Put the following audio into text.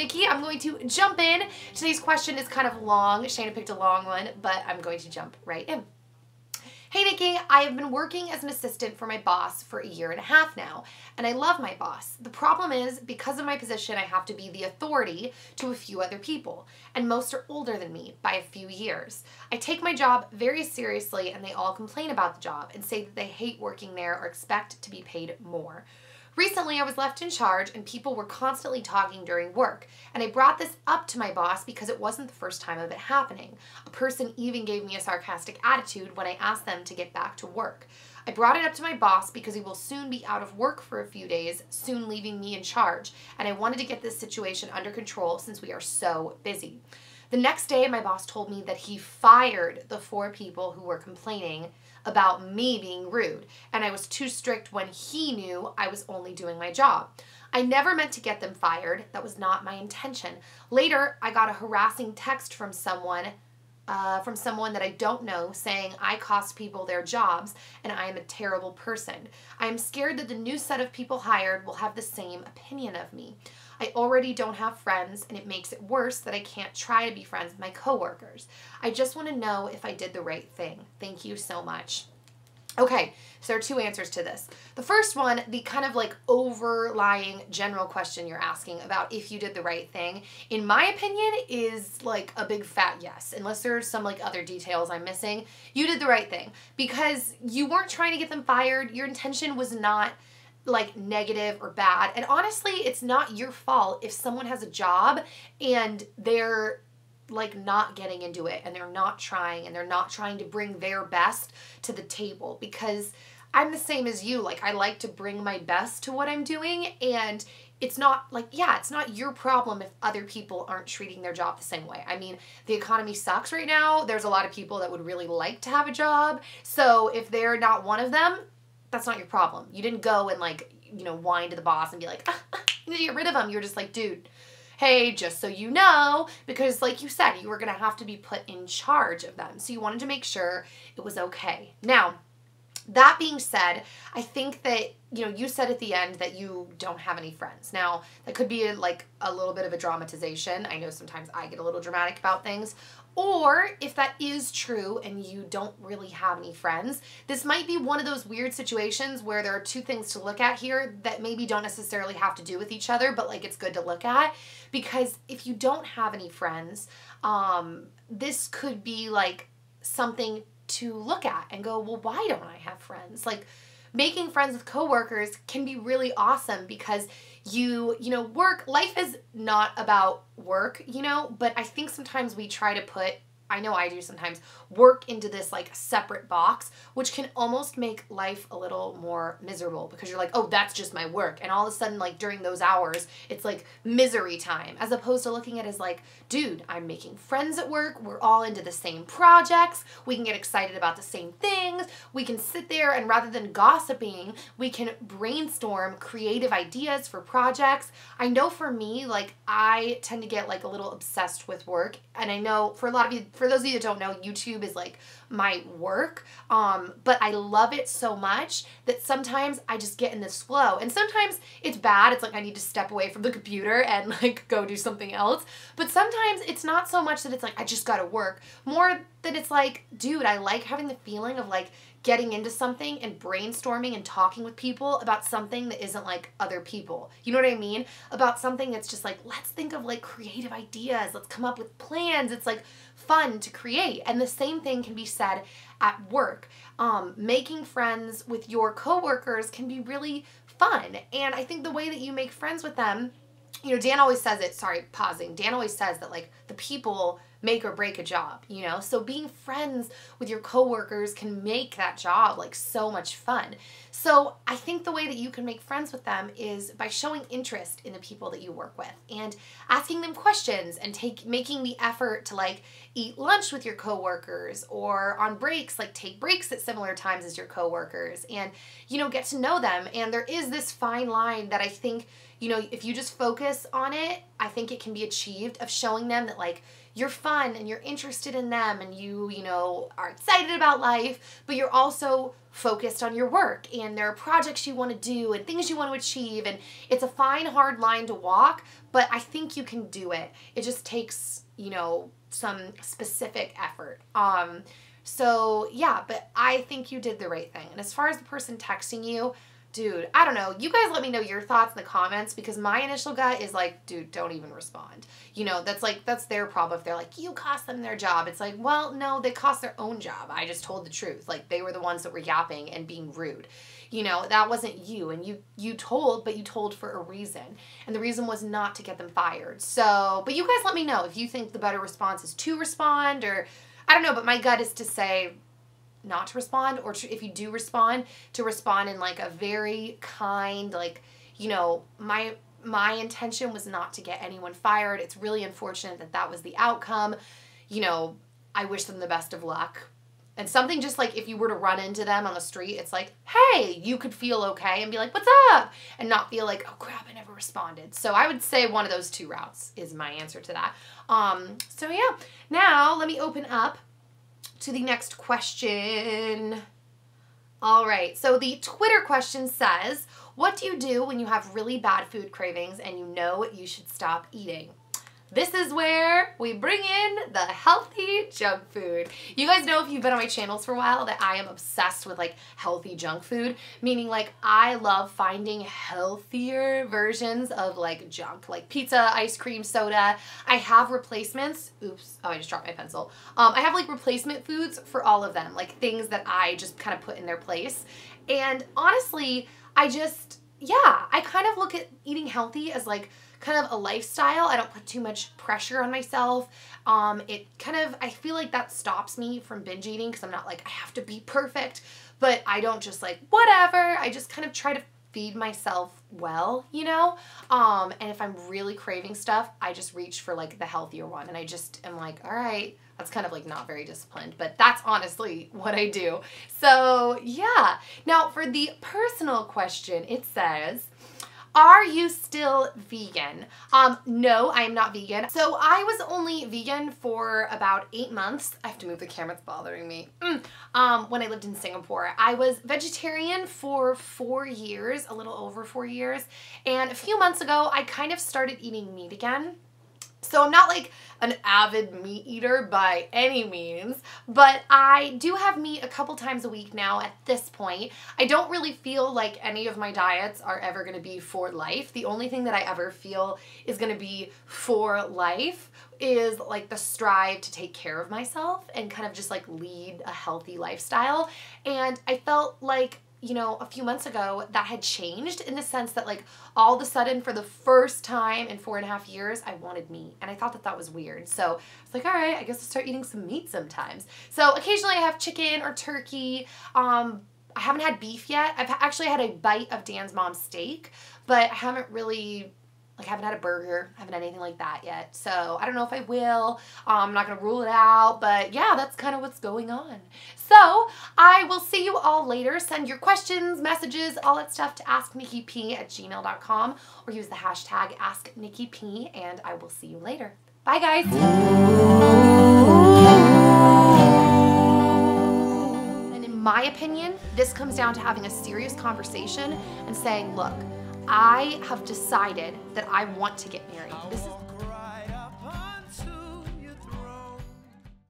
Nikki. I'm going to jump in. Today's question is kind of long. Shayna picked a long one, but I'm going to jump right in. Hey Nikki, I have been working as an assistant for my boss for 1.5 years now, and I love my boss. The problem is, because of my position, I have to be the authority to a few other people, and most are older than me by a few years. I take my job very seriously, and they all complain about the job and say that they hate working there or expect to be paid more. Recently, I was left in charge and people were constantly talking during work, and I brought this up to my boss because it wasn't the first time of it happening. A person even gave me a sarcastic attitude when I asked them to get back to work. I brought it up to my boss because he will soon be out of work for a few days, soon leaving me in charge, and I wanted to get this situation under control since we are so busy. The next day, my boss told me that he fired the 4 people who were complaining about me being rude, and I was too strict when he knew I was only doing my job. I never meant to get them fired. That was not my intention. Later, I got a harassing text from someone that I don't know saying I cost people their jobs and I am a terrible person. I am scared that the new set of people hired will have the same opinion of me. I already don't have friends, and it makes it worse that I can't try to be friends with my coworkers. I just want to know if I did the right thing. Thank you so much. Okay, so there are 2 answers to this. The first one, the kind of like overlying general question you're asking about if you did the right thing, in my opinion, is like a big fat yes. Unless there's some like other details I'm missing, you did the right thing because you weren't trying to get them fired. Your intention was not like negative or bad. And honestly, it's not your fault if someone has a job and they're like not getting into it and they're not trying to bring their best to the table, because I'm the same as you. Like, I like to bring my best to what I'm doing, and it's not like, yeah, it's not your problem if other people aren't treating their job the same way. I mean, the economy sucks right now. There's a lot of people that would really like to have a job. So if they're not one of them, that's not your problem. You didn't go and like, you know, whine to the boss and be like, you need to get rid of them. You're just like, dude, hey, just so you know, because like you said, you were going to have to be put in charge of them. So you wanted to make sure it was okay. Now, that being said, I think that, you know, you said at the end that you don't have any friends. Now, that could be like a little bit of a dramatization. I know sometimes I get a little dramatic about things. Or if that is true and you don't really have any friends, this might be one of those weird situations where there are 2 things to look at here that maybe don't necessarily have to do with each other, but like it's good to look at. Because if you don't have any friends, this could be like something to look at and go, well, why don't I have friends? Like, making friends with coworkers can be really awesome because you know, life is not about work, you know, but I think sometimes we try to put, I know I do sometimes, work into this like separate box, which can almost make life a little more miserable because you're like, oh, that's just my work. And all of a sudden, like during those hours, it's like misery time, as opposed to looking at it as like, dude, I'm making friends at work. We're all into the same projects. We can get excited about the same things. We can sit there and rather than gossiping, we can brainstorm creative ideas for projects. I know for me, like I tend to get like a little obsessed with work. And I know for a lot of you, for those of you that don't know, YouTube is like my work, but I love it so much that sometimes I just get in this flow, and sometimes it's bad. It's like I need to step away from the computer and like go do something else, but sometimes it's not so much that it's like I just gotta work, more that it's like, dude, I like having the feeling of like getting into something and brainstorming and talking with people about something that isn't like other people. You know what I mean? About something that's just like, let's think of like creative ideas. Let's come up with plans. It's like fun to create. And the same thing can be said at work. Making friends with your coworkers can be really fun. And I think the way that you make friends with them, you know, Dan always says it, sorry, pausing. Dan always says that like the people make or break a job, you know? So being friends with your coworkers can make that job like so much fun. So I think the way that you can make friends with them is by showing interest in the people that you work with and asking them questions and making the effort to like eat lunch with your coworkers, or on breaks, like take breaks at similar times as your coworkers and, you know, get to know them. And there is this fine line that I think, you know, if you just focus on it, I think it can be achieved, of showing them that like you're fun and you're interested in them and you know, are excited about life, but you're also focused on your work and there are projects you want to do and things you want to achieve, and it's a fine, hard line to walk, but I think you can do it. It just takes, you know, some specific effort. So yeah, but I think you did the right thing. And as far as the person texting you, dude, I don't know. You guys let me know your thoughts in the comments, because my initial gut is like, dude, don't even respond. You know, that's their problem. If they're like, you cost them their job. It's like, well, no, they cost their own job. I just told the truth. Like, they were the ones that were yapping and being rude. You know, that wasn't you. And you told, but you told for a reason. And the reason was not to get them fired. So, but you guys let me know if you think the better response is to respond, or I don't know, but my gut is to say not to respond, or to, if you do respond, to respond in like a very kind, like, you know, my intention was not to get anyone fired. It's really unfortunate that that was the outcome. You know, I wish them the best of luck. And something just like if you were to run into them on the street, it's like, hey, you could feel okay and be like, what's up? And not feel like, oh crap, I never responded. So I would say one of those two routes is my answer to that. So yeah, now let me open up to the next question. All right, so the Twitter question says, what do you do when you have really bad food cravings and you know you should stop eating? This is where we bring in the healthy junk food. You guys know, if you've been on my channels for a while, that I am obsessed with like healthy junk food, meaning like I love finding healthier versions of like junk, like pizza, ice cream, soda. I have replacements. Oops, oh, I just dropped my pencil. I have like replacement foods for all of them, like things that I just kind of put in their place. And honestly, I kind of look at eating healthy as like kind of a lifestyle. I don't put too much pressure on myself. I feel like that stops me from binge eating, because I'm not like, I have to be perfect, but I don't just like, whatever. I just kind of try to feed myself well, you know? And if I'm really craving stuff, I just reach for like the healthier one. And I just am like, all right, that's kind of like not very disciplined, but that's honestly what I do. So yeah. Now for the personal question, it says, are you still vegan? No, I am not vegan. So I was only vegan for about 8 months. I have to move the camera, it's bothering me. When I lived in Singapore. I was vegetarian for 4 years, a little over 4 years. And a few months ago, I kind of started eating meat again. So I'm not like an avid meat eater by any means, but I do have meat a couple times a week now at this point. I don't really feel like any of my diets are ever going to be for life. The only thing that I ever feel is going to be for life is like the strive to take care of myself and kind of just like lead a healthy lifestyle. And I felt like, you know, a few months ago that had changed, in the sense that like all of a sudden for the first time in 4.5 years, I wanted meat. And I thought that that was weird. So I was like, all right, I guess I'll start eating some meat sometimes. So occasionally I have chicken or turkey. I haven't had beef yet. I've actually had a bite of Dan's mom's steak, but I haven't really, like, haven't had a burger, haven't had anything like that yet. So I don't know if I will. I'm not going to rule it out, but yeah, that's kind of what's going on. So I will see you all later. Send your questions, messages, all that stuff to asknikkiP@gmail.com, or use the hashtag AskNikkiP, and I will see you later. Bye, guys. And in my opinion, this comes down to having a serious conversation and saying, look, I have decided that I want to get married. This is